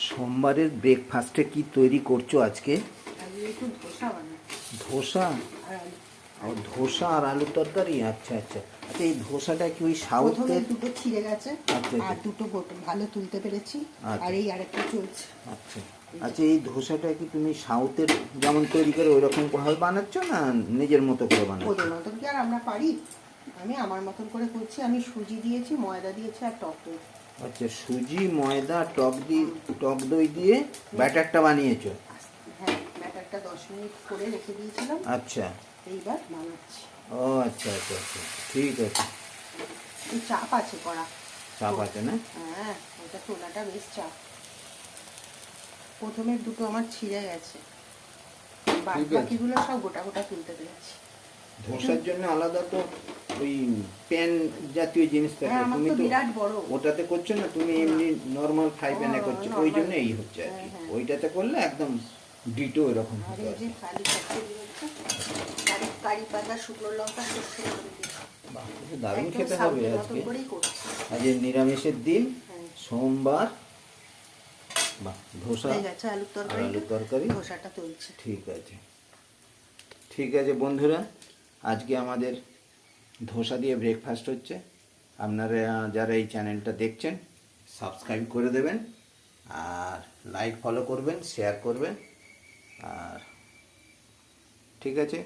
সোমবারের ব্রেকফাস্টে কি তৈরি করছো আজকে? আমি একটু ধোসা বানাই। ধোসা? আর আলু। ও, ধোসা আর আলুর তরকারি। আচ্ছা আচ্ছা আচ্ছা, এই ধোসাটা কি ওই প্রথমে সাউথের? দুটো ছিঁড়ে গেছে, আচ্ছা আর আচ্ছা দুটো ভালো তুলতে পেরেছি। আচ্ছা আর এই আরেকটা চলছে। আচ্ছা আচ্ছা, এই ধোসাটা কি তুমি সাউথের যেমন তৈরি করে ওই রকম ভাবে বানাচ্ছ, না নিজের মতো করে বানাচ্ছ? ওদের মতন কি আর আমরা পারি? আমি আমার মতন করে করছি। আমি সুজি দিয়েছি, ময়দা দিয়েছি, আর টক দই। আচ্ছা, সুজি, ময়দা, টক দই দিয়ে ব্যাটারটা বানিয়েছো? হ্যাঁ, ব্যাটারটা 10 মিনিট করে রেখে দিয়েছিলাম। আচ্ছা। এইবার বানাচ্ছি। ও আচ্ছা আচ্ছা আচ্ছা, ঠিক আছে। এই চাপ আছে কড়া। চাপ আছে না? হ্যাঁ, ওটা তোলাটা বেশ চাপ। প্রথমে দুটো আমার ছিঁড়ে গেছে, ঠিক আছে। বাকিগুলো সব গোটা গোটা তুলতে পেরেছি। ধোসার জন্য আলাদা তো ওই প্যান জাতীয় জিনিস থাকে, হ্যাঁ, আমার তুমি তো তো বিরাট বড়। ওটাতে করছো না, তুমি এমনি নর্মাল ফ্রাই প্যানে করছো, ওই জন্য এই হচ্ছে আর কি। হ্যাঁ। ওইটাতে করলে একদম ডিটো এরকম আর হতো এই আর যে কি। কালি পাতা দিয়েছে, কারি পাতা, শুকনো লঙ্কা, সর্ষে বাটা দিয়েছে। বাহ, কিন্তু দারুণ একদম খেতে হবে সাউথের মতন আজকে। করেই করছি। আজ নিরামিষের দিন, হ্যাঁ। সোমবার। বাহ, ধোসা হয়ে গেছে আলুর আর তরকারি। আলুর তরকারি। ধোসাটা তুলছে। ঠিক আছে, ঠিক আছে বন্ধুরা, আজকে আমাদের ধোসা দিয়ে ব্রেকফাস্ট হচ্ছে। আপনারা যারা এই চ্যানেলটা দেখছেন সাবস্ক্রাইব করে দেবেন, আর লাইক ফলো করবেন, শেয়ার করবেন। আর ঠিক আছে।